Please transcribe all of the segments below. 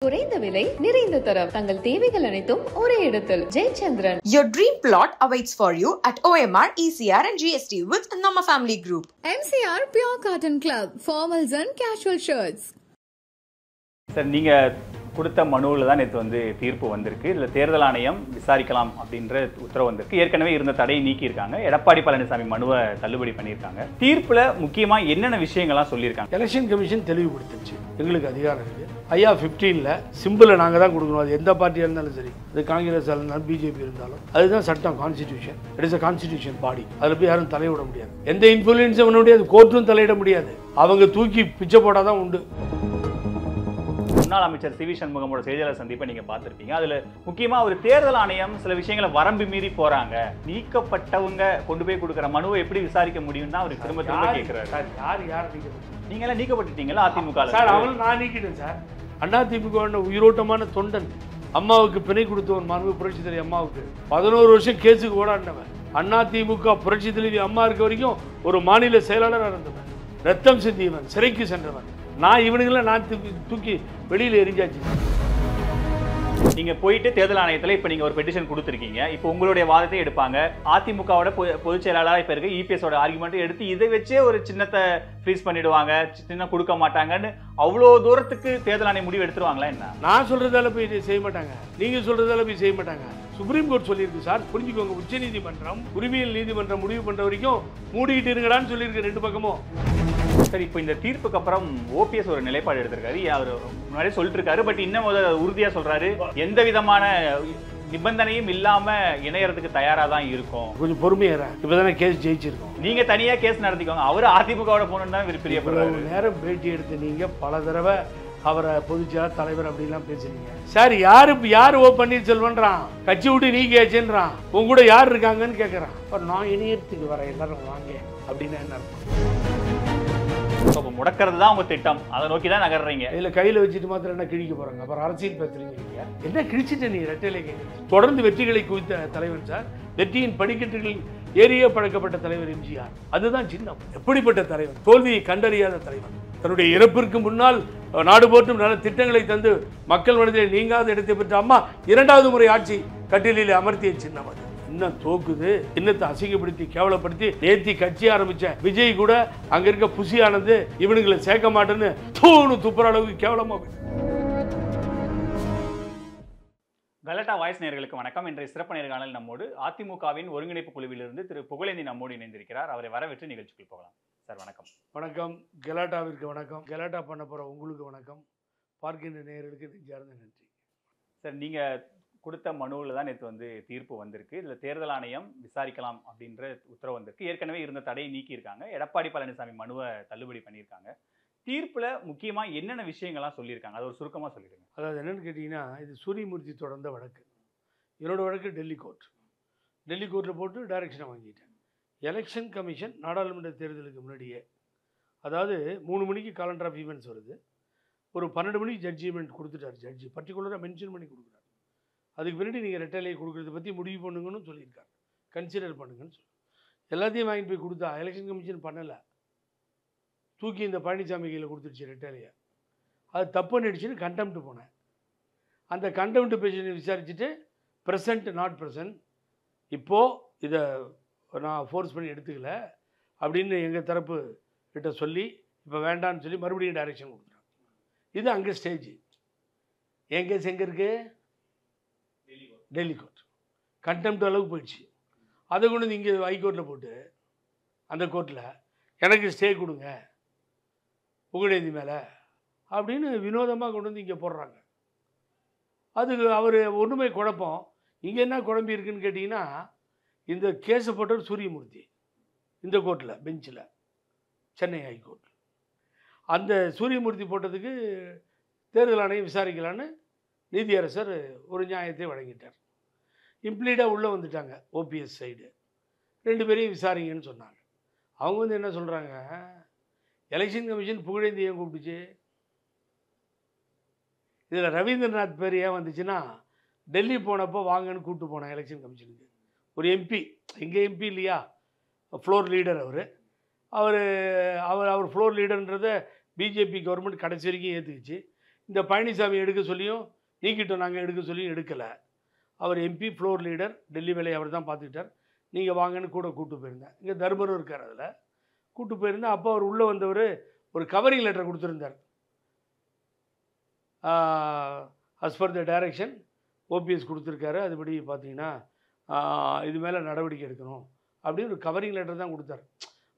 குறைந்த விலை நிறைந்த தரம் தங்கள் தேவைகள் அனைத்தும் ஒரே இடத்தில் Jayachandran. Your dream plot awaits for you at OMR, ECR and GST with Nama Family Group. MCR Pure Cotton Club, formals and casual shirts. Sir, நீங்க கொடுத்த மனுவில் தான் நேற்று வந்து தீர்ப்பு வந்திருக்கு. இதில் தேர்தல் ஆணையம் விசாரிக்கலாம் அப்படின்ற உத்தரவு வந்திருக்கு. ஏற்கனவே இருந்த தடையை நீக்கியிருக்காங்க. எடப்பாடி பழனிசாமி மனுவை தள்ளுபடி பண்ணியிருக்காங்க. தீர்ப்பில் முக்கியமாக என்னென்ன விஷயங்கள்லாம் சொல்லியிருக்காங்க? எலெக்ஷன் கமிஷன் தெளிவுபடுத்துச்சு, எங்களுக்கு அதிகாரம் இருக்குது. ஐயா 15ல் சிம்பிளை நாங்கள் தான் கொடுக்கணும். அது எந்த பார்ட்டியாக இருந்தாலும் சரி, அது காங்கிரஸ் இருந்தாலும் பிஜேபி இருந்தாலும், அதுதான் சட்டம், constitution. It is a constitution body. அதில் போய் யாரும் தலையிட முடியாது, எந்த இன்ஃப்ளூயன்ஸும் பண்ண முடியாது, கோர்ட்டும் தலையிட முடியாது. அவங்க தூக்கி பிச்சை போட்டால் தான் உண்டு. முன்னாள் அமைச்சர் சி வி சண்முகமோட செய்தியாளர் சந்திப்பை நீங்க பார்த்திருப்பீங்க. அதுல முக்கியமா ஒரு தேர்தல் ஆணையம் சில விஷயங்களை வரம்பு மீறி போறாங்க, நீக்கப்பட்டவங்க கொண்டு போய் கொடுக்குற மனுவை எப்படி விசாரிக்க முடியும் தான் அவர் திரும்ப திரும்ப கேட்கிறாரு. யார் நீங்க எல்லாம் நீக்கப்பட்டுட்டீங்களா? அதிமுக சார், அவங்கள நான் நீக்கிட்டேன் சார். அதிமுக உயிரோட்டமான தொண்டன், அம்மாவுக்கு பிணை கொடுத்தவன், மாண்பு புரட்சி தலைவி அம்மாவுக்கு 11 வருஷம் கேஸுக்கு ஓடாண்டவன். அதிமுக புரட்சி தலைவி அம்மா இருக்க வரைக்கும் ஒரு மாநில செயலாளராக இருந்தவன், ரத்தம் சிந்தியவன், சிறைக்கு சென்றவன். நான் இவனுங்களை தூக்கி வெளியில் எரிஞ்சாச்சு. நீங்க போயிட்டு தேர்தல் ஆணையத்தில் இப்போ நீங்க ஒரு பெட்டிஷன் கொடுத்துருக்கீங்க. இப்போ உங்களுடைய வாதத்தை எடுப்பாங்க. அதிமுகவோட பொதுச் செயலாளராக இப்போ இருக்க இபிஎஸோட ஆர்குமெண்ட் எடுத்து இதை வச்சே ஒரு சின்னத்தை ஃப்ரீஸ் பண்ணிடுவாங்க, சின்ன கொடுக்க மாட்டாங்கன்னு அவ்வளோ தூரத்துக்கு தேர்தல் ஆணையம் முடிவு எடுத்துருவாங்களா என்ன? நான் சொல்றதால போய் செய்ய மாட்டாங்க, நீங்க சொல்றதால போய் செய்ய மாட்டாங்க. சுப்ரீம் கோர்ட் சொல்லியிருக்கு சார், புரிஞ்சுக்கோங்க. உச்ச நீதிமன்றம், உரிமையியல் நீதிமன்றம் முடிவு பண்ற வரைக்கும் மூடிக்கிட்டு இருங்கடான்னு சொல்லியிருக்கு ரெண்டு பக்கமும். சரி, இப்போ இந்த தீர்ப்புக்கு அப்புறம் ஓபிஎஸ் ஒரு நிலைப்பாடு எடுத்திருக்காரு. அவர் முன்னாடியே சொல்லிட்டு இருக்காரு, பட் இன்னும் உறுதியா சொல்றாரு, எந்த விதமான நிபந்தனையும் இல்லாம இணையறதுக்கு தயாரா தான் இருக்கும். கொஞ்சம் பொறுமையா, இப்பதானே கேஸ் ஜெயிச்சிருக்கோம். நீங்க தனியா கேஸ் நடத்திக்கோங்க, அவர் அதிமுகவோட போகணும்னு தான் பிரியப்படுறாரு. நேரம் பேட்டி எடுத்து நீங்க பல தடவை அவரை பொதுச்செயலாளர் தலைவர் அப்படிலாம் பேசுறீங்க சார். யாரு ஓ பன்னீர்செல்வன்றான், கட்சி விட்டு நீக்கியாச்சுன்றான், உங்க கூட யார் இருக்காங்கன்னு கேட்கறான். நான் இணையத்துக்கு வர எல்லாரும் வாங்க அப்படின்னா என்ன அர்த்தம்? முடக்கிறது தான் உங்க திட்டம், அதை நோக்கி தான் நகர்றீங்க. இதுல கையில வச்சுட்டு மாத்திரம் என்ன கிழிக்க போறாங்க? அப்புறம் அரசியல் பேசுறீங்க. நீங்க என்ன கிழிச்சிட்ட? நீ ரெட்டையில தொடர்ந்து வெற்றிகளை குவித்த தலைவன் சார், வெற்றியின் படிக்கட்டுகளில் ஏறிய பழக்கப்பட்ட தலைவர் எம்ஜிஆர். அதுதான் சின்னம். எப்படிப்பட்ட தலைவன்? தோல்வியை கண்டறியாத தலைவன். தன்னுடைய இறப்பிற்கு முன்னால் நாடு போற்றும் நல்ல திட்டங்களை தந்து மக்கள் மனதில் நீங்காத இடத்தை பெற்ற அம்மா 2வது முறை ஆட்சி கட்டிலில் அமர்த்திய சின்னம் அது. இன்னும் தோக்குது, இன்னத்தை அசிங்கப்படுத்தி கேவலப்படுத்தி நேத்தி கட்சி ஆரம்பிச்ச விஜய் கூட அங்க இருக்க புசியானது இவனுங்களை சேர்க்க மாட்டேன்னு துப்புற அளவுக்கு கேவலமா. கலட்டா வாய்ஸ் நேயர்களுக்கு வணக்கம். இன்றைய சிறப்பு நேர்காணல் நம்மோடு அதிமுகவின் ஒருங்கிணைப்பு குழுவிலிருந்து திரு புகழேந்தி நம்மோடு இணைந்திருக்கிறார். அவரை வரவேற்று நிகழ்ச்சிக்குள் போகலாம். சார் வணக்கம். வணக்கம். கலாட்டாவிற்கு வணக்கம். கலாட்டா பண்ண போற உங்களுக்கு வணக்கம். பார்க்கின்ற நேயர்களுக்கு நெஞ்சார்ந்த நன்றி. சார், நீங்க கொடுத்த மனுவில் தான் நேற்று வந்து தீர்ப்பு வந்திருக்கு. இதில் தேர்தல் ஆணையம் விசாரிக்கலாம் அப்படின்ற உத்தரவு வந்திருக்கு. ஏற்கனவே இருந்த தடையை நீக்கியிருக்காங்க. எடப்பாடி பழனிசாமி மனுவை தள்ளுபடி பண்ணியிருக்காங்க. தீர்ப்பில் முக்கியமாக என்னென்ன விஷயங்கள்லாம் சொல்லியிருக்காங்க, அது ஒரு சுருக்கமாக சொல்லிடுங்க. அதாவது என்னென்னு கேட்டிங்கன்னா, இது சூரியமூர்த்தி தொடர்ந்த வழக்கு. என்னோட வழக்கு டெல்லி கோர்ட்டில் போட்டு டைரக்ஷனை வாங்கிட்டேன். எலெக்ஷன் கமிஷன் நாடாளுமன்ற தேர்தலுக்கு முன்னாடியே, அதாவது 3 மணிக்கு காலண்டர் ஆஃப் ஈவெண்ட்ஸ் வருது, ஒரு 12 மணிக்கு ஜட்ஜ்மெண்ட் கொடுத்துட்டார். ஜட்ஜி பர்டிகுலராக மென்ஷன் பண்ணி கொடுக்குறாரு. அதுக்கு பின்னாடி நீங்கள் ரெட்டலையை கொடுக்குறத பற்றி முடிவு பண்ணுங்கன்னு சொல்லியிருக்காரு, கன்சிடர் பண்ணுங்கன்னு சொல்லி எல்லாத்தையும் வாங்கிட்டு போய் கொடுத்தா எலெக்ஷன் கமிஷன் பண்ணலை, தூக்கி இந்த பழனிசாமி கையில் கொடுத்துருச்சு ரெட்டலையை. அது தப்பு நடிச்சுன்னு கண்டெம்ட் போனேன். அந்த கண்டெம்ட் பேஷனை விசாரிச்சுட்டு ப்ரெசன்ட் நாட் ப்ரெசன்ட், இப்போது இதை நான் ஃபோர்ஸ் பண்ணி எடுத்துக்கல அப்படின்னு எங்கள் தரப்பு கிட்ட சொல்லி இப்போ வேண்டான்னு சொல்லி மறுபடியும் டைரெக்ஷன் கொடுத்துட்டாங்க. இது அங்கே ஸ்டேஜ். என் கேஸ் எங்கே இருக்குது? டெல்லி கோர்ட். கண்டெம்ட் அளவுக்கு போயிடுச்சு. அதை கொண்டு வந்து இங்கே ஹைகோர்ட்டில் போட்டு அந்த கோர்ட்டில் எனக்கு ஸ்டே கொடுங்க புகழேந்தி மேலே அப்படின்னு வினோதமாக கொண்டு வந்து இங்கே போடுறாங்க. அதுக்கு அவர் ஒன்றுமே குழப்பம். இங்கே என்ன குழம்பி இருக்குன்னு கேட்டிங்கன்னா, இந்த கேஸை போட்டவர் சூரியமூர்த்தி இந்த கோர்ட்டில் பெஞ்சில், சென்னை ஹைகோர்ட். அந்த சூரியமூர்த்தி போட்டதுக்கு தேர்தல் ஆணையம் விசாரிக்கலான்னு நீதியரசர் ஒரு நியாயத்தை வழங்கிட்டார். இம்ப்ளீடாக உள்ளே வந்துட்டாங்க ஓபிஎஸ் சைடு, 2 பேரையும் விசாரிங்கன்னு சொன்னாங்க. அவங்க வந்து என்ன சொல்கிறாங்க, எலெக்ஷன் கமிஷன் புகழேந்தி ஏன் கூப்பிட்டுச்சு, இதில் ரவீந்திரநாத் பேர் ஏன் வந்துச்சுன்னா, டெல்லி போனப்போ வாங்கன்னு கூப்பிட்டு போனேன் எலெக்ஷன் கமிஷனுக்கு. ஒரு எம்பி, எங்கள் எம்பி இல்லையா, ஃப்ளோர் லீடர் அவர் ஃப்ளோர் லீடர்ன்றதை பிஜேபி கவர்மெண்ட் கடைசி வரைக்கும் ஏற்றுக்குச்சு. இந்த பழனிசாமி எடுக்க சொல்லியும் நீக்கிட்டோம், நாங்கள் எடுக்க சொல்லியும் எடுக்கலை. அவர் எம்பி ஃப்ளோர் லீடர், டெல்லி வேலையை அவர் தான் பார்த்துக்கிட்டார். நீங்கள் வாங்கன்னு கூட கூப்பிட்டு போயிருந்தேன். இங்கே தர்மரும் இருக்கார், அதில் கூப்பிட்டு போயிருந்தேன். அப்போ அவர் உள்ளே வந்தவர் ஒரு கவரிங் லெட்டர் கொடுத்துருந்தார். As per the direction OPS கொடுத்துருக்காரு, அதுபடி பார்த்தீங்கன்னா இது மேலே நடவடிக்கை எடுக்கணும் அப்படின்னு ஒரு கவரிங் லெட்டர் தான் கொடுத்தார்.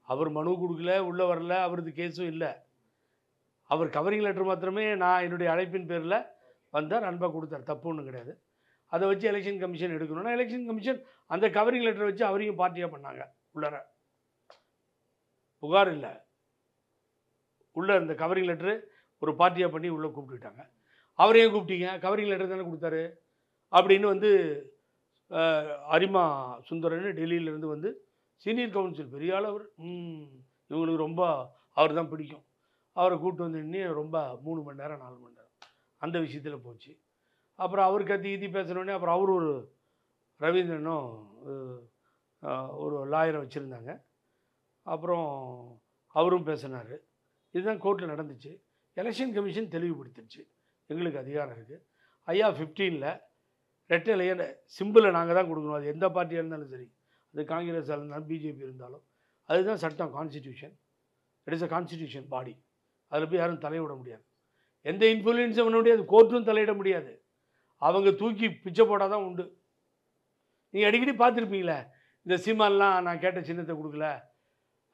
அவர் மனு கொடுக்கல, உள்ளே வரல, அவரது கேஸும் இல்லை. அவர் கவரிங் லெட்டர் மாத்திரமே நான் என்னுடைய அழைப்பின் பேரில் வந்தார், அன்பாக கொடுத்தார், தப்பு ஒன்றும் கிடையாது. அதை வச்சு எலெக்ஷன் கமிஷன் எடுக்கணும்னா எலெக்ஷன் கமிஷன் அந்த கவரிங் லெட்டரை வச்சு அவரையும் பார்ட்டியாக பண்ணாங்க. உள்ளர புகார் இல்லை, உள்ள அந்த கவரிங் லெட்டரு ஒரு பார்ட்டியாக பண்ணி உள்ளே கூப்பிட்டுக்கிட்டாங்க. அவரையும் கூப்பிட்டீங்க, கவரிங் லெட்டர் தானே கொடுத்தாரு அப்படின்னு வந்து அரிமா சுந்தரன்னு டெல்லியிலேருந்து வந்து சீனியர் கவுன்சில் பெரிய ஆள் அவர், இவங்களுக்கு ரொம்ப அவர் தான் பிடிக்கும். அவரை கூப்பிட்டு வந்து இன்னும் ரொம்ப 3 மணி நேரம் 4 மணி நேரம் அந்த விஷயத்தில் போச்சு. அப்புறம் அவர் கத்தி பேசினோடனே அப்புறம் அவர் ஒரு ரவீந்திரனும் ஒரு லாயரை வச்சுருந்தாங்க. அப்புறம் அவரும் பேசினார். இதுதான் கோர்ட்டில் நடந்துச்சு. எலெக்ஷன் கமிஷன் தெளிவுபடுத்திடுச்சு, எங்களுக்கு அதிகாரம் இருக்குது. ஐயா 15ல் ரெட்டலையை சிம்பிளை நாங்கள் தான் கொடுக்கணும். அது எந்த பார்ட்டியாக இருந்தாலும் சரி, அது காங்கிரஸாக இருந்தாலும் பிஜேபி இருந்தாலும், அதுதான் சட்டம், constitution. It is a constitution body. அதில் போய் யாரும் தலையிட முடியாது, எந்த இன்ஃப்ளூயன்ஸும் பண்ண முடியாது, கோர்ட்டும் தலையிட முடியாது. அவங்க தூக்கி பிச்சை போடால் தான் உண்டு. நீங்கள் அடிக்கடி பார்த்துருப்பீங்களே, இந்த சீமான்லாம் நான் கேட்ட சின்னத்தை கொடுக்கல,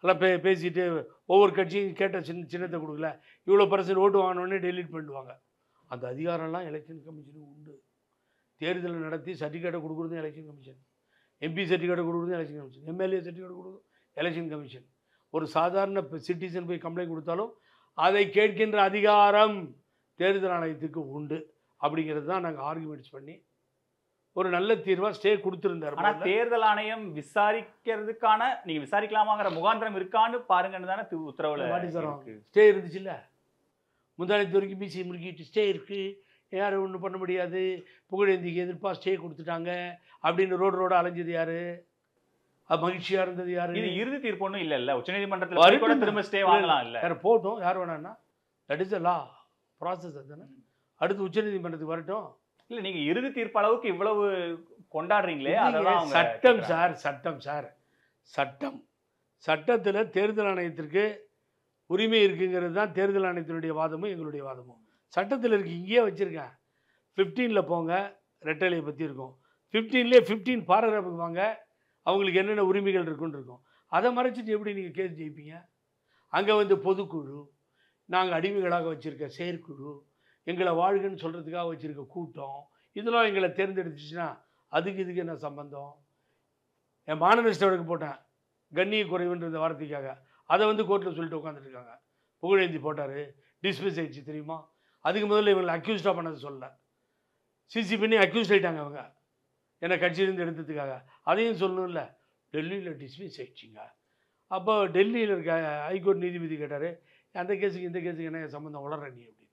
எல்லாம் பேசிட்டு ஒவ்வொரு கட்சியும் கேட்ட சின்னத்தை கொடுக்கல, இவ்வளோ % ஓட்டு வாங்கினோடனே டெலீட் பண்ணிடுவாங்க. அந்த அதிகாரம்லாம் எலெக்ஷன் கமிஷனுக்கு உண்டு. தேர்தலை நடத்தி சர்டிஃபிகேட்டை கொடுக்குறதும் எலெக்ஷன் கமிஷன், எம்பி சர்டிஃபிகேட்டை கொடுக்குறதும் எலெக்ஷன் கமிஷன், எம்எல்ஏ சர்டிஃபிகேட் கொடுக்குறதும் எலெக்ஷன் கமிஷன். ஒரு சாதாரண சிட்டிசன் போய் கம்ப்ளைண்ட் கொடுத்தாலும் அதை கேட்கின்ற அதிகாரம் தேர்தல் ஆணையத்துக்கு உண்டு. அப்படிங்கிறது தான் நாங்கள் ஆர்குமெண்ட்ஸ் பண்ணி ஒரு நல்ல தீர்வாக ஸ்டே கொடுத்துருந்தார். ஆனால் தேர்தல் ஆணையம் விசாரிக்கிறதுக்கான நீங்கள் விசாரிக்கலாமாங்கிற முகாந்திரம் இருக்கான்னு பாருங்கன்னு தானே உத்தரவில் ஸ்டே இருந்துச்சு இல்லை. முந்தானத்து வரைக்கும் பிசி முறுக்கிட்டு ஸ்டே இருக்குது, யாரும் ஒன்றும் பண்ண முடியாது, புகழேந்திக்கு எதிர்ப்பாக ஸ்டே கொடுத்துட்டாங்க அப்படின்னு ரோடு அலைஞ்சது யார்? அது மகிழ்ச்சியாக இருந்தது யார்? இது இறுதி தீர்ப்பு ஒன்றும் இல்லை, உச்சநீதிமன்றத்தில் திரும்ப ஸ்டே வாங்கலாம் இல்லை, யார் போட்டோம், யார் வேணான்னா that is a law process. அதுதானே அடுத்து உச்சநீதிமன்றத்துக்கு வரட்டும். இல்லை நீங்கள் இறுதி தீர்ப்பு அளவுக்கு இவ்வளவு கொண்டாடுறீங்களே, அதெல்லாம் சட்டம் சார், சட்டம் சார், சட்டம். சட்டத்தில் தேர்தல் ஆணையத்திற்கு உரிமை இருக்குங்கிறது தான் தேர்தல் ஆணையத்தினுடைய வாதமும் எங்களுடைய வாதமும். சட்டத்தில் இருக்குது, இங்கேயே வச்சுருக்கேன். 15ல் போங்க, ரெட்டலையை பற்றி இருக்கும். 15லே 15 பாராகிராஃபுக்கு வாங்க, அவங்களுக்கு என்னென்ன உரிமைகள் இருக்குன்னு இருக்கும். அதை மறைச்சிட்டு எப்படி நீங்கள் கேஸ் ஜெயிப்பீங்க? அங்கே வந்து பொதுக்குழு, நாங்கள் அடிமைகளாக வச்சுருக்க செயற்குழு, எங்களை வாழ்கன்னு சொல்கிறதுக்காக வச்சுருக்க கூட்டம், இதெல்லாம் எங்களை தேர்ந்தெடுத்துச்சுன்னா அதுக்கு இதுக்கு என்ன சம்பந்தம்? என் மானநஷ்ட வழக்கு போட்டேன் கண்ணிய குறைவுன்ற வார்த்தைக்காக, அதை வந்து கோர்ட்டில் சொல்லிட்டு உட்காந்துருக்காங்க. புகழேந்தி போட்டார், டிஸ்மிஸ் ஆயிடுச்சு தெரியுமா? அதுக்கு முதல்ல இவங்களை அக்யூஸ்டாக பண்ணது சொல்லலை, சிசி பண்ணி அக்யூஸ்ட் ஆகிட்டாங்க அவங்க என்னை கட்சியிலேருந்து எடுத்ததுக்காக. அதையும் சொல்லணும்ல, டெல்லியில் டிஸ்மிஸ் ஆயிடுச்சிங்க. அப்போ டெல்லியில் இருக்க ஹைகோர்ட் நீதிபதி கேட்டார், அந்த கேஸுக்கு இந்த கேஸுக்கு என்ன சம்மந்தம் வளர்ற நீ அப்படின்னு.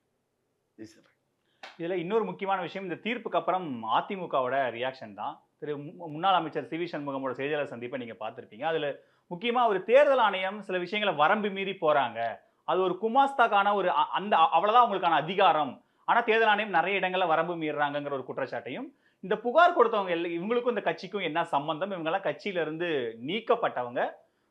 இதில் இன்னொரு முக்கியமான விஷயம், இந்த தீர்ப்புக்கு அப்புறம் அதிமுகவோட ரியாக்ஷன் தான். முன்னாள் அமைச்சர் சிவி சண்முகமோட செய்தியாளர் சந்திப்பை நீங்கள் பார்த்துருப்பீங்க. அதில் முக்கியமாக ஒரு தேர்தல் ஆணையம் சில விஷயங்களை வரம்பு மீறி போகிறாங்க, அது ஒரு குமாஸ்தாக்கான ஒரு அந்த அவ்வளோதான் அவங்களுக்கான அதிகாரம், ஆனால் தேர்தல் ஆணையம் நிறைய இடங்களில் வரம்பு மீறுறாங்கிற ஒரு குற்றச்சாட்டையும், இந்த புகார் கொடுத்தவங்க இவங்களுக்கும் இந்த கட்சிக்கும் என்ன சம்பந்தம், இவங்கெல்லாம் கட்சியிலிருந்து நீக்கப்பட்டவங்க,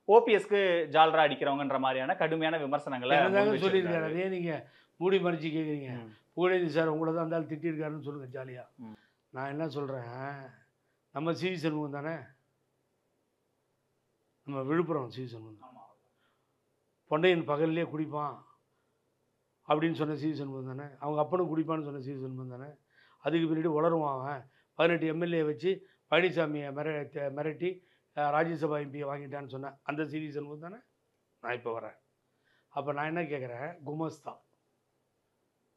ஓபிஎஸ்க்கு ஜால்ரா அடிக்கிறவங்கன்ற மாதிரியான கடுமையான விமர்சனங்களை சொல்லியிருக்காரு. அதே நீங்கள் மூடி மறைச்சி கேட்குறீங்க. புகழேந்தி சார் உங்களை தான் இருந்தாலும் திட்டிருக்காருன்னு சொல்லுங்கள் ஜாலியாக. நான் என்ன சொல்கிறேன், நம்ம சிவி சண்முகம் தானே, நம்ம விழுப்புரம் சிவி சண்முகம் தான். பொண்டையன் பகல்லே குடிப்பான் அப்படின்னு சொன்ன சிவி சண்முகம் தானே, அவங்க அப்பனும் குடிப்பான்னு சொன்ன சிவி சண்முகம் தானே. அதுக்கு பின்னாடி உளருவான் அவன். 18 எம்எல்ஏ வச்சு பழனிசாமியை மிரட்டி ராஜ்யசபா எம்பியை வாங்கிட்டான்னு சொன்னேன் அந்த சிவி சண்முகம் தானே. நான் இப்போ வரேன். அப்போ நான் என்ன கேட்குறேன், குமஸ்தா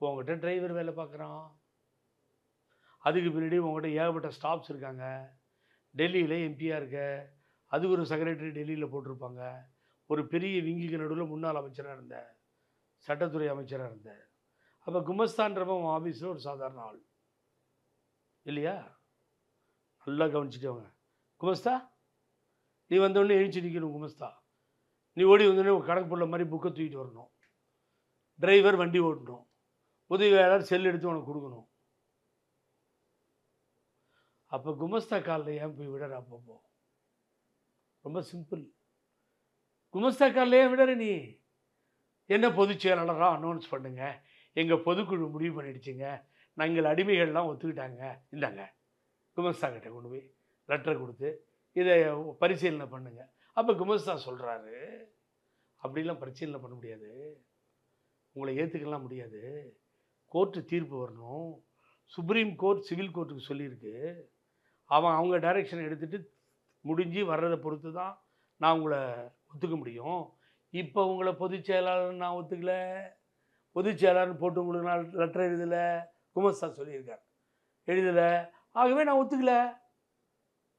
உங்கள்கிட்ட டிரைவர் வேலை பார்க்குறான், அதுக்கு பின்னாடி உங்கள்கிட்ட ஏகப்பட்ட ஸ்டாஃப்ஸ் இருக்காங்க, டெல்லியில் எம்பியாக இருக்க, அது ஒரு செக்ரட்டரி டெல்லியில் போட்டிருப்பாங்க, ஒரு பெரிய விங்கிக்கு நடுவில் முன்னாள் அமைச்சராக இருந்தேன், சட்டத்துறை அமைச்சராக இருந்தேன். அப்போ குமஸ்தான்றப்ப உன் ஆஃபீஸில் ஒரு சாதாரண ஆள் இல்லையா? நல்லா கவனிச்சுட்டவங்க. குமஸ்தா நீ வந்தோடனே எழுச்சி நிற்கணும். குமஸ்தா நீ ஓடி வந்தோடனே கணக்கு பொருள் மாதிரி புக்கை தூக்கிட்டு வரணும். டிரைவர் வண்டி ஓட்டணும். பொது வேளாளர் செல் எடுத்து உனக்கு கொடுக்கணும். அப்போ குமஸ்தா காலில் ஏன் போய் விடுற? அப்பப்போ ரொம்ப சிம்பிள். குமஸ்தா காலில் ஏன் விடுற? நீ என்ன பொதுச் செயலாளராக அனௌன்ஸ் பண்ணுங்க, எங்கள் பொதுக்குழு முடிவு பண்ணிடுச்சுங்க, நாங்கள் அடிமைகள்லாம் ஒத்துக்கிட்டாங்க, இந்தாங்க குமஸ்தா கிட்ட கொண்டு போய் லெட்டரை கொடுத்து இதை பரிசீலனை பண்ணுங்க. அப்போ குமஸ்தா சொல்கிறாரு, அப்படிலாம் பரிசீலனை பண்ண முடியாது, உங்களை ஏற்றுக்கலாம் முடியாது, கோர்ட்டு தீர்ப்பு வரணும், சுப்ரீம் கோர்ட் சிவில் கோர்ட்டுக்கு சொல்லியிருக்கு, அவங்க டைரெக்ஷன் எடுத்துகிட்டு முடிஞ்சு வர்றதை பொறுத்து தான் நான் உங்களை ஒத்துக்க முடியும். இப்போ உங்களை பொதுச் செயலாளர் நான் ஒத்துக்கல, பொதுச் செயலாளர்னு போட்டு உங்களுக்கு நான் லெட்டர் எழுதலை, குமஸ்தா சொல்லியிருக்கார், எழுதலை, ஆகவே நான் ஒத்துக்கலை,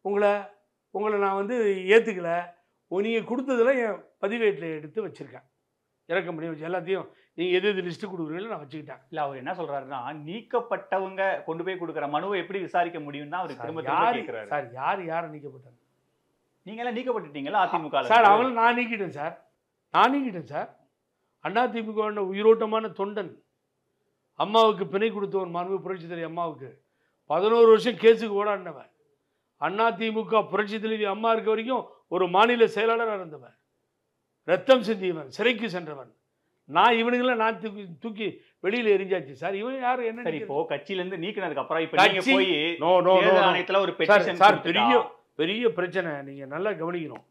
உங்களை நான் வந்து ஏற்றுக்கலை, நீங்கள் கொடுத்ததில் என் பதிவேட்டில் எடுத்து வச்சுருக்கேன், இறக்கம் பண்ணி வச்சு எல்லாத்தையும் நீங்கள் எது லிஸ்ட்டு கொடுக்குறீங்களோ நான் வச்சுக்கிட்டேன். இல்லை, அவர் என்ன சொல்கிறாருன்னா, நீக்கப்பட்டவங்க கொண்டு போய் கொடுக்குற மனுவை எப்படி விசாரிக்க முடியும்னா அவர் திரும்ப கேட்குறாரு. சார் யாரை நீக்கப்பட்டாங்க? நீங்களாம் நீக்கப்பட்டுட்டீங்களா அதிமுக? சார் அவங்கள நான் நீக்கிட்டேன் சார். அதிமுக உயிரோட்டமான தொண்டன், அம்மாவுக்கு பிணை கொடுத்தவன், மாண்பு புரட்சி தலைவி அம்மாவுக்கு 11 வருஷம் கேஸுக்கு ஓடாடினவன், அதிமுக புரட்சி தலைவி அம்மா இருக்க வரைக்கும் ஒரு மாநில செயலாளராக இருந்தவன், ரத்தம் சிந்தியவன், சிறைக்கு சென்றவன். நான் இவனுங்களாம் நான் தூக்கி வெளியில் எரிஞ்சாச்சு சார். இவன் யார்? என்ன இப்போ கட்சியிலேருந்து நீக்கினதுக்கு அப்புறம் இப்போ நீங்க போய் ஆணையத்தில் ஒரு பெட்டிஷன் சார், பெரிய பிரச்சனை. நீங்கள் நல்லா கவனிக்கணும்.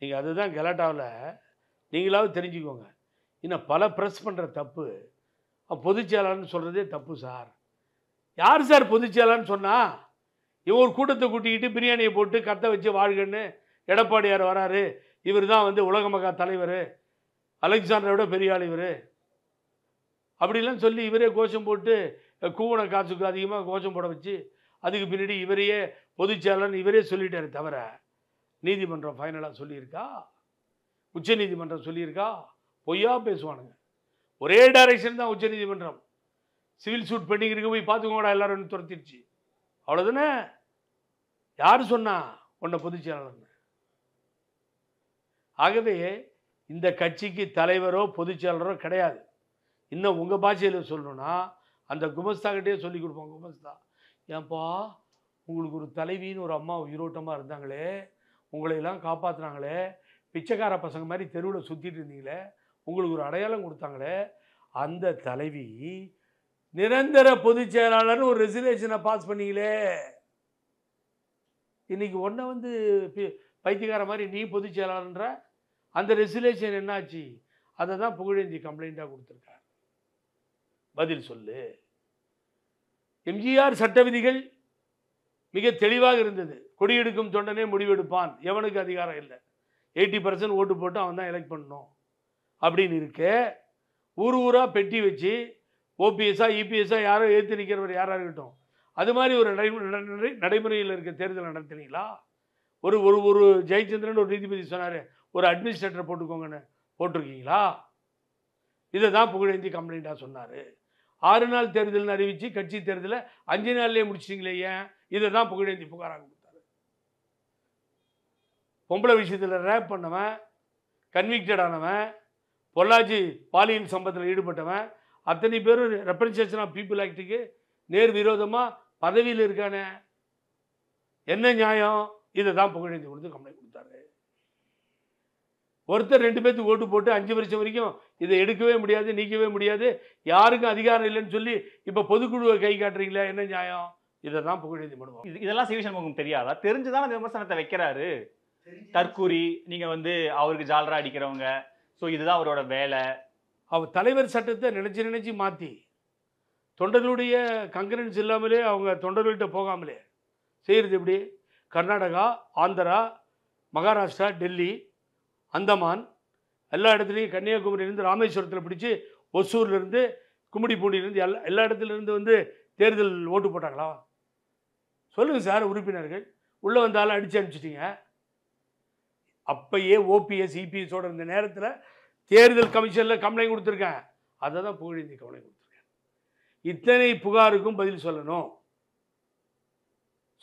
நீங்கள் அதுதான் கலாட்டாவில் நீங்களாவது தெரிஞ்சுக்கோங்க. இன்னும் பல ப்ரெஸ் பண்ணுற தப்பு, பொதுச் செயலாளர்னு சொல்கிறதே தப்பு சார். யார் சார் பொதுச் செயலாளர்னு சொன்னால்? இவன் ஒரு கூட்டத்தை கூட்டிக்கிட்டு பிரியாணியை போட்டு கத்த வச்சு வாழ்கன்னு எடப்பாடியார் வராரு, இவர் தான் வந்து உலக மகா தலைவர், அலெக்சாண்டரை விட பெரிய ஆள் இவர், அப்படிலாம் சொல்லி இவரே கோஷம் போட்டு கூவன காசுக்கு அதிகமாக கோஷம் போட வச்சு அதுக்கு பின்னாடி இவரையே பொதுச் செயலாளர்னு இவரே சொல்லிட்டாரு. தவிர நீதிமன்றம் ஃபைனலாக சொல்லியிருக்கா? உச்ச நீதிமன்றம் சொல்லியிருக்கா? பொய்யா பேசுவானுங்க. ஒரே டைரக்ஷன் தான் உச்ச நீதிமன்றம். சிவில் சூட் பெண்டிங் இருக்க போய் பார்த்துக்கோடா எல்லாரும் துரத்திடுச்சு, அவ்வளோதானே. யார் சொன்னா உன்னை பொதுச் செயலாளர்னு? ஆகவே இந்த கட்சிக்கு தலைவரோ பொதுச் செயலாளரோ கிடையாது. இன்னும் உங்கள் பாஷையில் சொல்லணும்னா அந்த குமஸ்தாக்கிட்டே சொல்லி கொடுப்பாங்க. குமஸ்தா, ஏன்பா உங்களுக்கு ஒரு தலைவின்னு ஒரு அம்மா உயிரோட்டமாக இருந்தாங்களே, உங்களையெல்லாம் காப்பாற்றினாங்களே, பிச்சைக்கார பசங்க மாதிரி தெருவில் சுற்றிட்டு இருந்தீங்களே, உங்களுக்கு ஒரு அடையாளம் கொடுத்தாங்களே, அந்த தலைவி நிரந்தர பொதுச் செயலாளர்னு ஒரு ரெசல்யூஷனை பாஸ் பண்ணீங்களே, இன்னைக்கு ஒன்றை வந்து பைத்தியக்கார மாதிரி நீ பொதுச் செயலாளர்ன்ற அந்த ரெசல்யூஷன் என்னாச்சு? அதை தான் புகழேந்தி கம்ப்ளைண்ட்டாக கொடுத்துருக்கார். பதில் சொல்லு. எம்ஜிஆர் சட்ட விதிகள் மிக தெளிவாக இருந்தது. கொடியெடுக்கும் தொண்டனே முடிவெடுப்பான், எவனுக்கு அதிகாரம் இல்லை, 80% ஓட்டு போட்டு அவன் தான் எலெக்ட் பண்ணணும் அப்படின்னு இருக்கு. ஊராக பெட்டி வச்சு ஓபிஎஸ்ஸா இபிஎஸ்ஸா யாரோ ஏற்று நிற்கிறவர் யாராக இருக்கட்டும், அது மாதிரி ஒரு நடைமுறையில் இருக்க தேர்தல் நடத்தினீங்களா? ஒரு ஒரு ஜெயச்சந்திரன் ஒரு நீதிபதி சொன்னார், ஒரு அட்மினிஸ்ட்ரேட்டரை போட்டுக்கோங்கன்னு போட்டிருக்கீங்களா? இதை தான் புகழேந்தி கம்ப்ளைண்ட்டாக சொன்னார். 6 நாள் தேர்தல்னு அறிவித்து கட்சி தேர்தலை 5 நாள்லேயே முடிச்சிட்டிங்களே, ஏன்? இதை தான் புகழேந்தி புகாராக கொடுத்தாரு. பொம்பளை விஷயத்தில் ரேப் பண்ணவன், கன்விக்டட் ஆனவன், பொள்ளாச்சி பாலியல் சம்பவத்தில் ஈடுபட்டவன், அத்தனை பேரும் ரெப்ரசன்டேஷன் ஆஃப் பீப்புள் ஆக்டுக்கு நேர் விரோதமாக பதவியில் இருக்கானே, என்ன நியாயம்? இதை தான் புகழேந்தி கொடுத்து கம்ப்ளைண்ட் கொடுத்தாரு. ஒருத்தர் 2 பேர்த்துக்கு ஓட்டு போட்டு 5 வருஷம் வரைக்கும் இதை எடுக்கவே முடியாது, நீக்கவே முடியாது, யாருக்கும் அதிகாரம் இல்லைன்னு சொல்லி இப்போ பொதுக்குழுவை கை காட்டுறீங்களா, என்ன நியாயம்? இதை தான் புகழேந்தி பண்ணுவோம். இதெல்லாம் சிவி சண்முகம் தெரியாதா? தெரிஞ்சுதான் அந்த விமர்சனத்தை வைக்கிறாரு. தற்கூரி, நீங்க வந்து அவருக்கு ஜாலரா அடிக்கிறவங்க, ஸோ இதுதான் அவரோட வேலை. அவர் தலைவர் சட்டத்தை நினைச்சு மாற்றி தொண்டர்களுடைய கங்கரன்ஸ் இல்லாமலே அவங்க தொண்டர்கள்ட்ட போகாமலே செய்கிறது எப்படி? கர்நாடகா, ஆந்திரா, மகாராஷ்டிரா, டெல்லி, அந்தமான் எல்லா இடத்துலையும், கன்னியாகுமரியிலேருந்து ராமேஸ்வரத்தில் பிடிச்சி ஒசூர்லேருந்து கும்மிடிப்பூண்டியிலேருந்து எல்லா இடத்துலேருந்து வந்து தேர்தல் ஓட்டு போட்டாங்களா? சொல்லுங்கள் சார். உறுப்பினர்கள் உள்ளே வந்தாலும் அடித்து அனுப்பிச்சிட்டிங்க. அப்பயே ஓபிஎஸ் இபிஎஸோட இருந்த நேரத்தில் தேர்தல் கமிஷனில் கம்ப்ளைண்ட் கொடுத்துருக்கேன். அதை தான் புகழேந்தி கம்ப்ளைண்ட் கொடுத்துருக்கேன். இத்தனை புகாருக்கும் பதில் சொல்லணும்.